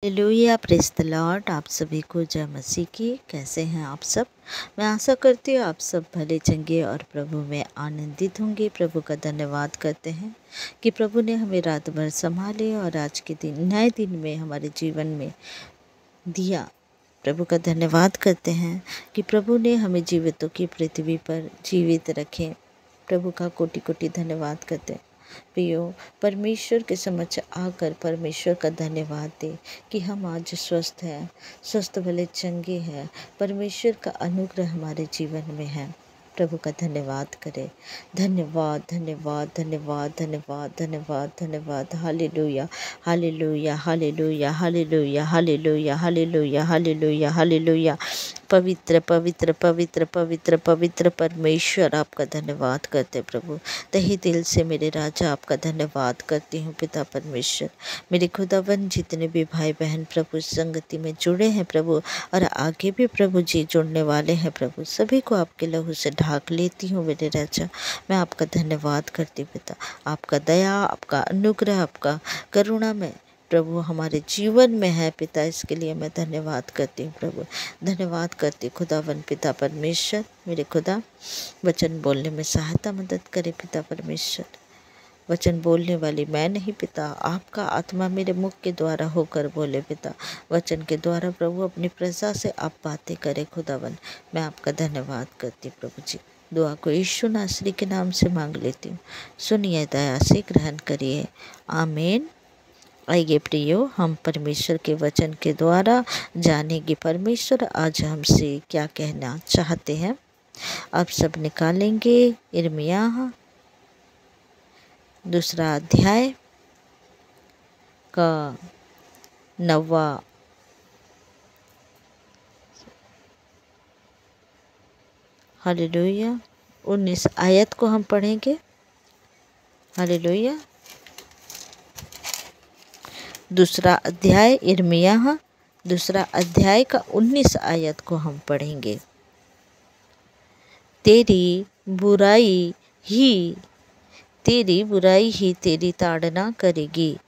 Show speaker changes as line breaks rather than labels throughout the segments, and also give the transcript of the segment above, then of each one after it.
Hallelujah, praise the Lord. आप सभी को जय मसीह की। कैसे हैं आप सब? मैं आशा करती हूँ आप सब भले चंगे और प्रभु में आनंदित होंगे। प्रभु का धन्यवाद करते हैं कि प्रभु ने हमें रात भर संभाले और आज के दिन नए दिन में हमारे जीवन में दिया। प्रभु का धन्यवाद करते हैं कि प्रभु ने हमें जीवितों की पृथ्वी पर जीवित रखे। प्रभु का कोटि कोटि धन्यवाद करते हैं। प्रियो, परमेश्वर के समक्ष आकर परमेश्वर का धन्यवाद दे कि हम आज स्वस्थ हैं, स्वस्थ भले चंगे हैं। परमेश्वर का अनुग्रह हमारे जीवन में है। प्रभु का धन्यवाद करें। धन्यवाद धन्यवाद धन्यवाद धन्यवाद धन्यवाद धन्यवाद। Hallelujah hallelujah hallelujah hallelujah hallelujah hallelujah hallelujah hallelujah. पवित्र पवित्र पवित्र पवित्र पवित्र परमेश्वर, आपका धन्यवाद करते प्रभु। तहे दिल से मेरे राजा आपका धन्यवाद करती हूँ पिता परमेश्वर। मेरे खुदावन, जितने भी भाई बहन प्रभु संगति में जुड़े हैं प्रभु, और आगे भी प्रभु जी जुड़ने वाले हैं प्रभु, सभी को आपके लहू से ढाक लेती हूँ मेरे राजा। मैं आपका धन्यवाद करती हूँ पिता। आपका दया, आपका अनुग्रह, आपका करुणा में प्रभु हमारे जीवन में है पिता। इसके लिए मैं धन्यवाद करती हूँ प्रभु। धन्यवाद करती खुदावन पिता परमेश्वर। मेरे खुदा, वचन बोलने में सहायता मदद करे पिता परमेश्वर। वचन बोलने वाली मैं नहीं पिता, आपका आत्मा मेरे मुख के द्वारा होकर बोले पिता। वचन के द्वारा प्रभु अपनी प्रजा से आप बातें करें खुदावन। मैं आपका धन्यवाद करती प्रभु जी। दुआ को यीशु नासरी के नाम से मांग लेती हूँ। सुनिए, दया से ग्रहण करिए। आमीन। आइए प्रियो, हम परमेश्वर के वचन के द्वारा जानेंगे परमेश्वर आज हमसे क्या कहना चाहते हैं। आप सब निकालेंगे यिर्मयाह 2 अध्याय का 9वां हालेलुया 19 आयत को हम पढ़ेंगे। हालेलुया 2 अध्याय यिर्मयाह 2 अध्याय का 19 आयत को हम पढ़ेंगे। तेरी बुराई ही तेरी ताड़ना करेगी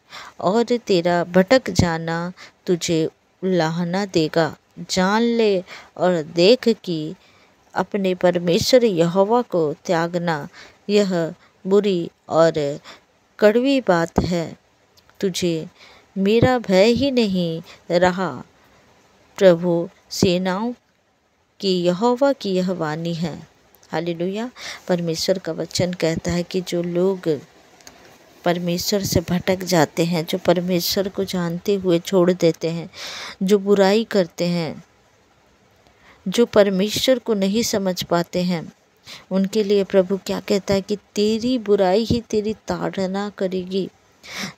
और तेरा भटक जाना तुझे उलाहना देगा। जान ले और देख कि अपने परमेश्वर यहोवा को त्यागना यह बुरी और कड़वी बात है। तुझे मेरा भय ही नहीं रहा। प्रभु सेनाओं की यहोवा की यह वाणी है। हालेलुया। परमेश्वर का वचन कहता है कि जो लोग परमेश्वर से भटक जाते हैं, जो परमेश्वर को जानते हुए छोड़ देते हैं, जो बुराई करते हैं, जो परमेश्वर को नहीं समझ पाते हैं, उनके लिए प्रभु क्या कहता है कि तेरी बुराई ही तेरी ताड़ना करेगी।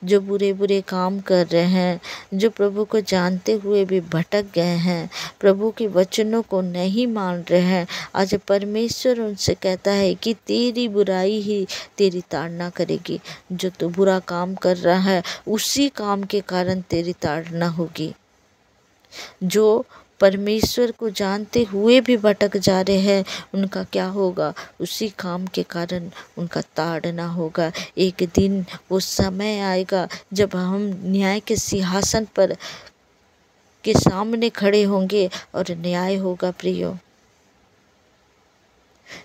जो बुरे बुरे काम कर रहे हैं, जो प्रभु को जानते हुए भी भटक गए हैं, प्रभु के वचनों को नहीं मान रहे हैं, आज परमेश्वर उनसे कहता है कि तेरी बुराई ही तेरी ताड़ना करेगी। जो तू बुरा काम कर रहा है, उसी काम के कारण तेरी ताड़ना होगी। जो परमेश्वर को जानते हुए भी भटक जा रहे हैं, उनका क्या होगा? उसी काम के कारण उनका ताड़ना होगा। एक दिन वो समय आएगा जब हम न्याय के सिंहासन पर के सामने खड़े होंगे और न्याय होगा प्रियो।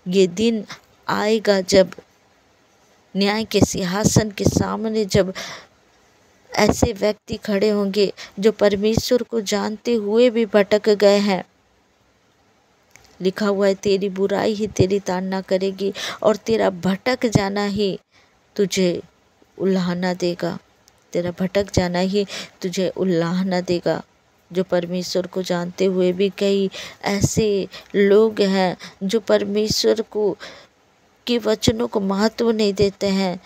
ये दिन आएगा जब न्याय के सिंहासन के सामने जब ऐसे व्यक्ति खड़े होंगे जो परमेश्वर को जानते हुए भी भटक गए हैं। लिखा हुआ है तेरी बुराई ही तेरी ताड़ना करेगी और तेरा भटक जाना ही तुझे उलाहना देगा। तेरा भटक जाना ही तुझे उलाहना देगा। जो परमेश्वर को जानते हुए भी कई ऐसे लोग हैं जो परमेश्वर को के वचनों को महत्व नहीं देते हैं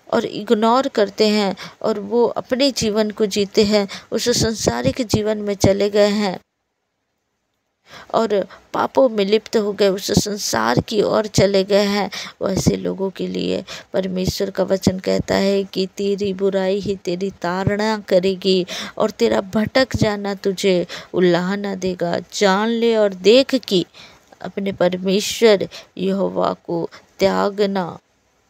और इग्नोर करते हैं, और वो अपने जीवन को जीते हैं, उस संसारिक जीवन में चले गए हैं और पापों में लिप्त हो गए, उस संसार की ओर चले गए हैं। वैसे लोगों के लिए परमेश्वर का वचन कहता है कि तेरी बुराई ही तेरी ताड़ना करेगी और तेरा भटक जाना तुझे उलाहना देगा। जान ले और देख कि अपने परमेश्वर यहोवा को त्यागना,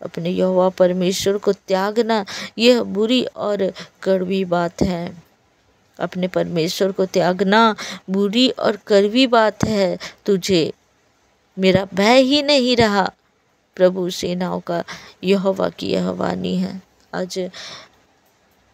अपने यहोवा परमेश्वर को त्यागना यह बुरी और कड़वी बात है। अपने परमेश्वर को त्यागना बुरी और कड़वी बात है। तुझे मेरा भय ही नहीं रहा। प्रभु सेनाओं का यहोवा की यह वाणी है। आज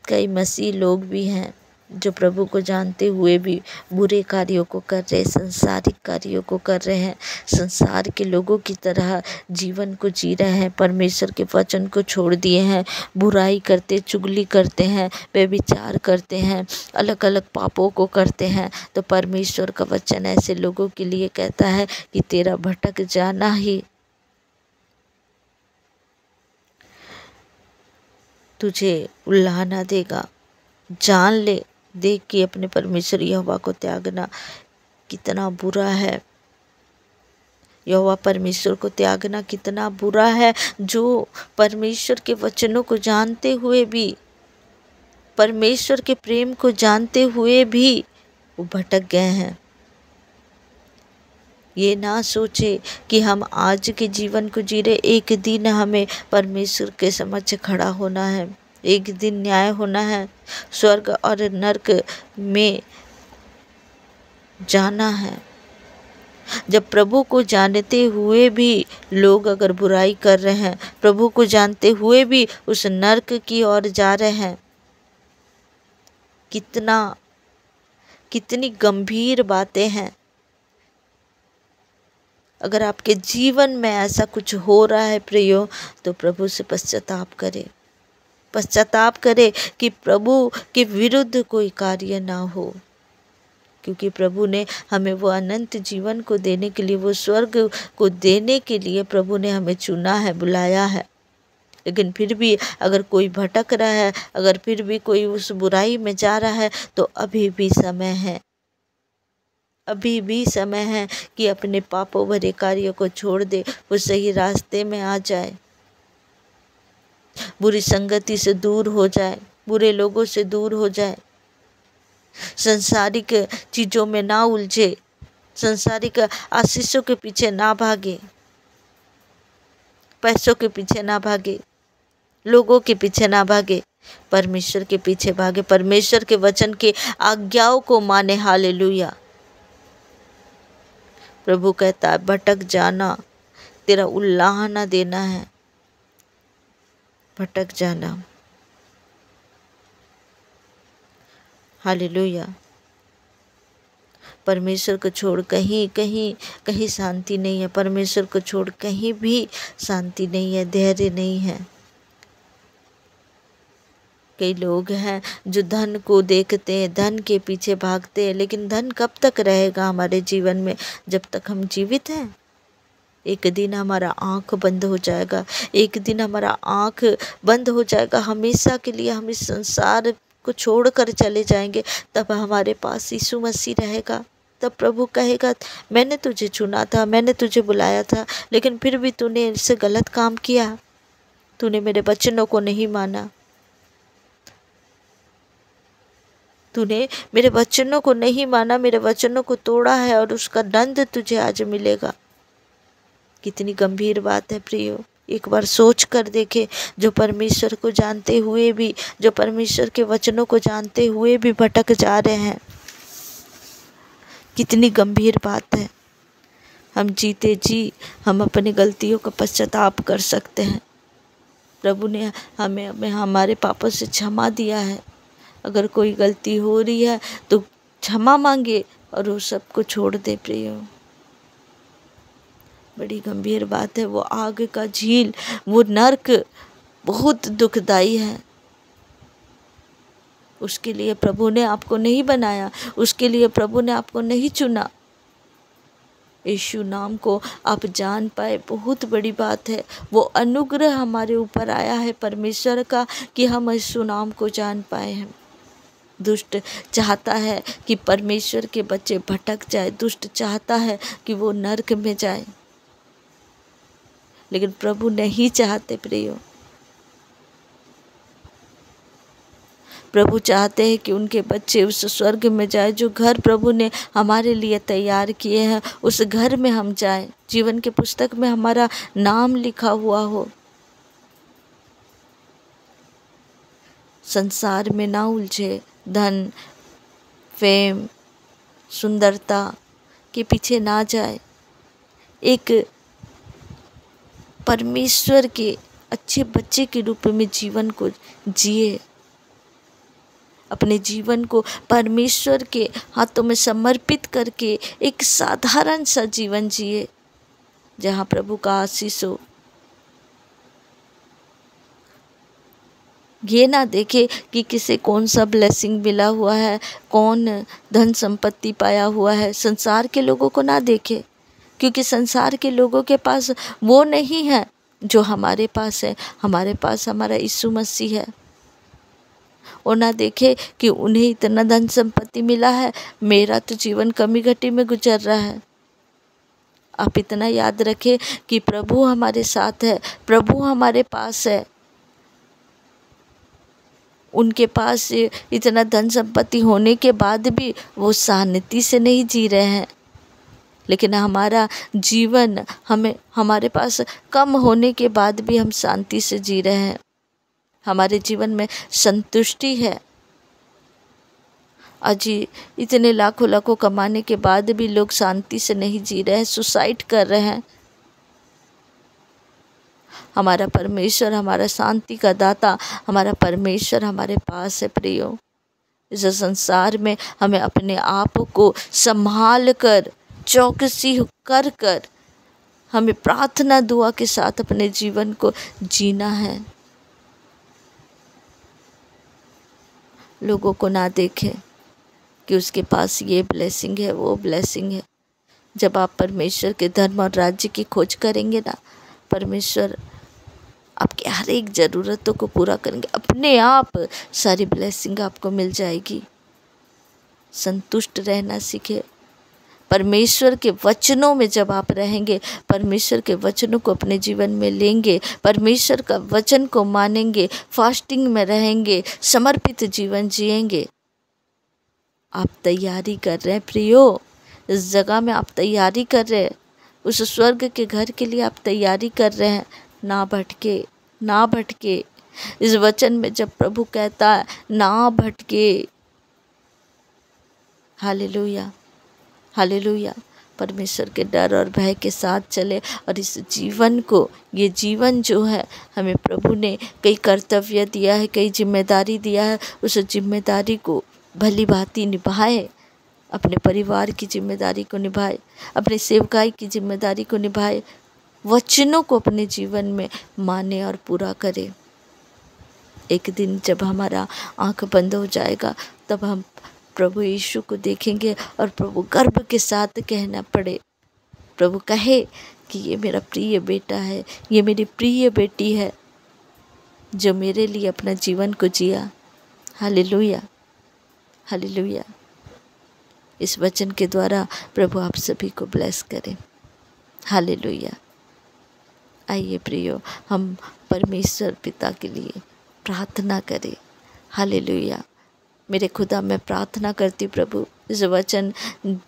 कई मसीह लोग भी हैं जो प्रभु को जानते हुए भी बुरे कार्यों को कर रहे, संसारिक कार्यों को कर रहे हैं, संसार के लोगों की तरह जीवन को जी रहे हैं, परमेश्वर के वचन को छोड़ दिए हैं, बुराई करते, चुगली करते हैं, व्यभिचार करते हैं, अलग अलग पापों को करते हैं। तो परमेश्वर का वचन ऐसे लोगों के लिए कहता है कि तेरा भटक जाना ही तुझे उल्लाहना देगा। जान ले, देख कि अपने परमेश्वर यहोवा को त्यागना कितना बुरा है। यहोवा परमेश्वर को त्यागना कितना बुरा है। जो परमेश्वर के वचनों को जानते हुए भी, परमेश्वर के प्रेम को जानते हुए भी वो भटक गए हैं। ये ना सोचे कि हम आज के जीवन को जी रहे, एक दिन हमें परमेश्वर के समक्ष खड़ा होना है, एक दिन न्याय होना है, स्वर्ग और नरक में जाना है। जब प्रभु को जानते हुए भी लोग अगर बुराई कर रहे हैं, प्रभु को जानते हुए भी उस नरक की ओर जा रहे हैं, कितनी गंभीर बातें हैं। अगर आपके जीवन में ऐसा कुछ हो रहा है प्रियो, तो प्रभु से पश्चाताप करे कि प्रभु के विरुद्ध कोई कार्य ना हो, क्योंकि प्रभु ने हमें वो अनंत जीवन को देने के लिए, वो स्वर्ग को देने के लिए प्रभु ने हमें चुना है, बुलाया है। लेकिन फिर भी अगर कोई भटक रहा है, अगर फिर भी कोई उस बुराई में जा रहा है, तो अभी भी समय है, अभी भी समय है कि अपने पापों भरे कार्यों को छोड़ दे, वो सही रास्ते में आ जाए, बुरी संगति से दूर हो जाए, बुरे लोगों से दूर हो जाए, संसारिक चीज़ों में ना उलझे, संसारिक आशीषों के पीछे ना भागे, पैसों के पीछे ना भागे, लोगों के पीछे ना भागे, परमेश्वर के पीछे भागे, परमेश्वर के वचन के आज्ञाओं को माने। हालेलुया। प्रभु कहता है भटक जाना, तेरा उल्लाहना देना है, भटक जाना। हालेलुया। परमेश्वर को छोड़ कहीं शांति नहीं है, परमेश्वर को छोड़ कहीं भी शांति नहीं है, धैर्य नहीं है। कई लोग हैं जो धन को देखते हैं, धन के पीछे भागते हैं, लेकिन धन कब तक रहेगा हमारे जीवन में? जब तक हम जीवित हैं। एक दिन हमारा आँख बंद हो जाएगा, एक दिन हमारा आँख बंद हो जाएगा, हमेशा के लिए हम इस संसार को छोड़कर चले जाएंगे। तब हमारे पास यीशु मसीह रहेगा। तब प्रभु कहेगा मैंने तुझे चुना था, मैंने तुझे बुलाया था, लेकिन फिर भी तूने इससे गलत काम किया, तूने मेरे वचनों को नहीं माना, तूने मेरे वचनों को नहीं माना, मेरे वचनों को तोड़ा है और उसका दंड तुझे आज मिलेगा। कितनी गंभीर बात है प्रियो। एक बार सोच कर देखे, जो परमेश्वर को जानते हुए भी, जो परमेश्वर के वचनों को जानते हुए भी भटक जा रहे हैं, कितनी गंभीर बात है। हम जीते जी हम अपनी गलतियों का पश्चाताप कर सकते हैं। प्रभु ने हमें हमारे पापों से क्षमा दिया है। अगर कोई गलती हो रही है तो क्षमा मांगे और वो सबको छोड़ दे प्रियो। बड़ी गंभीर बात है। वो आग का झील, वो नरक बहुत दुखदाई है। उसके लिए प्रभु ने आपको नहीं बनाया, उसके लिए प्रभु ने आपको नहीं चुना। यीशु नाम को आप जान पाए, बहुत बड़ी बात है। वो अनुग्रह हमारे ऊपर आया है परमेश्वर का कि हम यीशु नाम को जान पाए हैं। दुष्ट चाहता है कि परमेश्वर के बच्चे भटक जाए, दुष्ट चाहता है कि वो नरक में जाए, लेकिन प्रभु नहीं चाहते प्रियो। प्रभु चाहते हैं कि उनके बच्चे उस स्वर्ग में जाए, जो घर प्रभु ने हमारे लिए तैयार किए हैं, उस घर में हम जाएं, जीवन के पुस्तक में हमारा नाम लिखा हुआ हो। संसार में ना उलझे, धन फेम, सुंदरता के पीछे ना जाए, एक परमेश्वर के अच्छे बच्चे के रूप में जीवन को जिए। अपने जीवन को परमेश्वर के हाथों में समर्पित करके एक साधारण सा जीवन जिए, जहाँ प्रभु का आशीष हो। ये ना देखे कि किसे कौन सा ब्लेसिंग मिला हुआ है, कौन धन संपत्ति पाया हुआ है। संसार के लोगों को ना देखे, क्योंकि संसार के लोगों के पास वो नहीं है जो हमारे पास है। हमारे पास हमारा यीशु मसीह है। और ना देखे कि उन्हें इतना धन संपत्ति मिला है, मेरा तो जीवन कमी घटी में गुजर रहा है। आप इतना याद रखें कि प्रभु हमारे साथ है, प्रभु हमारे पास है। उनके पास इतना धन संपत्ति होने के बाद भी वो शांति से नहीं जी रहे हैं, लेकिन हमारा जीवन हमारे पास कम होने के बाद भी हम शांति से जी रहे हैं। हमारे जीवन में संतुष्टि है। अजी इतने लाखों लाखों कमाने के बाद भी लोग शांति से नहीं जी रहे हैं, सुसाइड कर रहे हैं। हमारा परमेश्वर, हमारा शांति का दाता, हमारा परमेश्वर हमारे पास है प्रियो। इस संसार में हमें अपने आप को संभाल कर, चौकसी कर कर हमें प्रार्थना दुआ के साथ अपने जीवन को जीना है। लोगों को ना देखें कि उसके पास ये ब्लेसिंग है, वो ब्लेसिंग है। जब आप परमेश्वर के धर्म और राज्य की खोज करेंगे ना, परमेश्वर आपके हर एक ज़रूरतों को पूरा करेंगे। अपने आप सारी ब्लेसिंग आपको मिल जाएगी। संतुष्ट रहना सीखे। परमेश्वर के वचनों में जब आप रहेंगे, परमेश्वर के वचनों को अपने जीवन में लेंगे, परमेश्वर का वचन को मानेंगे, फास्टिंग में रहेंगे, समर्पित जीवन जिएंगे। आप तैयारी कर रहे हैं प्रियो, इस जगह में आप तैयारी कर रहे हैं, उस स्वर्ग के घर के लिए आप तैयारी कर रहे हैं। ना भटके, ना भटके। इस वचन में जब प्रभु कहता है ना भटके, हालेलुया, हालेलुया। परमेश्वर के डर और भय के साथ चले और इस जीवन को, ये जीवन जो है हमें प्रभु ने कई कर्तव्य दिया है, कई जिम्मेदारी दिया है, उस जिम्मेदारी को भली भांति निभाए। अपने परिवार की जिम्मेदारी को निभाए, अपने सेवकाई की जिम्मेदारी को निभाए, वचनों को अपने जीवन में माने और पूरा करे। एक दिन जब हमारा आंख बंद हो जाएगा, तब हम प्रभु यीशु को देखेंगे और प्रभु गर्व के साथ कहना पड़े, प्रभु कहे कि ये मेरा प्रिय बेटा है, ये मेरी प्रिय बेटी है, जो मेरे लिए अपना जीवन को जिया। Hallelujah, hallelujah. इस वचन के द्वारा प्रभु आप सभी को ब्लेस करें। हालेलुया। आइए प्रियो, हम परमेश्वर पिता के लिए प्रार्थना करें। हालेलुया। मेरे खुदा, मैं प्रार्थना करती प्रभु, इस वचन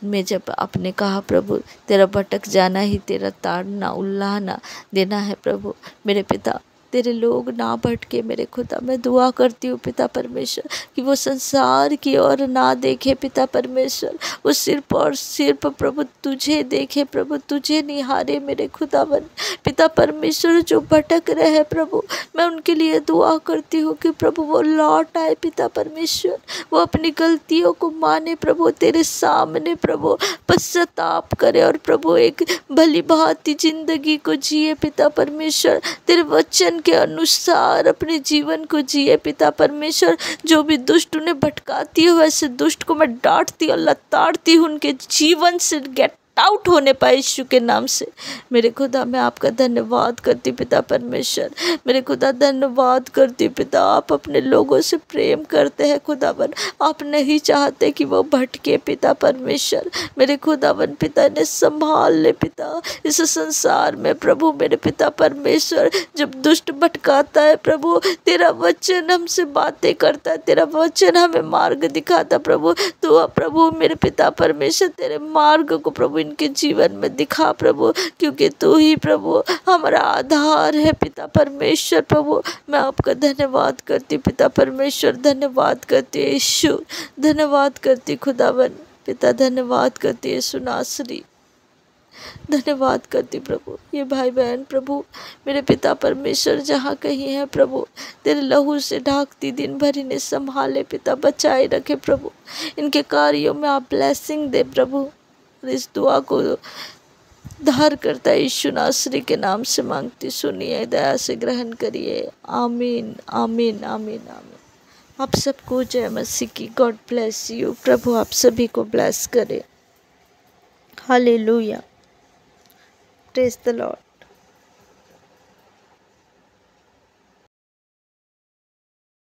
में जब आपने कहा प्रभु तेरा भटक जाना ही तेरा ताड़ना उल्लाहना देना है प्रभु, मेरे पिता तेरे लोग ना भटके। मेरे खुदा, मैं दुआ करती हूँ पिता परमेश्वर कि वो संसार की ओर ना देखे पिता परमेश्वर, वो सिर्फ और सिर्फ प्रभु तुझे देखे, प्रभु तुझे निहारे। मेरे खुदावन पिता परमेश्वर, जो भटक रहे हैं प्रभु, मैं उनके लिए दुआ करती हूँ कि प्रभु वो लौट आए पिता परमेश्वर, वो अपनी गलतियों को माने प्रभु, तेरे सामने प्रभु पश्चाताप करे और प्रभु एक भली भांति जिंदगी को जिए पिता परमेश्वर, तेरे वचन के अनुसार अपने जीवन को जिए पिता परमेश्वर। जो भी दुष्ट उन्हें भटकाती हो, वैसे दुष्ट को मैं डांटती और लताड़ती हूँ, उनके जीवन से गेट आउट होने पाए यीशु के नाम से। मेरे खुदा, मैं आपका धन्यवाद करती पिता परमेश्वर, मेरे खुदा धन्यवाद करती पिता। आप अपने लोगों से प्रेम करते हैं खुदावन, आप नहीं चाहते कि वो भटके पिता परमेश्वर। मेरे खुदावन पिता ने संभाल ले पिता इस संसार में प्रभु। मेरे पिता परमेश्वर, जब दुष्ट भटकाता है प्रभु, तेरा वचन हमसे बातें करता है, तेरा वचन हमें मार्ग दिखाता प्रभु। तो प्रभु मेरे पिता परमेश्वर तेरे मार्ग को प्रभु इनके जीवन में दिखा प्रभु, क्योंकि तू ही प्रभु हमारा आधार है पिता परमेश्वर। प्रभु मैं आपका धन्यवाद करती पिता परमेश्वर, धन्यवाद करती यीशु, धन्यवाद करती खुदावन पिता, धन्यवाद करती यीशु नासरी, धन्यवाद करती प्रभु। ये भाई बहन प्रभु मेरे पिता परमेश्वर जहाँ कहीं है प्रभु, तेरे लहू से ढाकती दिन भर इन्हें संभाले पिता, बचाए रखे प्रभु, इनके कार्यों में आप ब्लेसिंग दे प्रभु। इस दुआ को धार करता यीशु नासरी के नाम से मांगती, सुनिए, दया से ग्रहण करिए। आमीन आमीन आमीन आमीन। आप सबको जय मसीह की। God bless you. प्रभु आप सभी को ब्लेस करे। हालेलुया। Praise the Lord.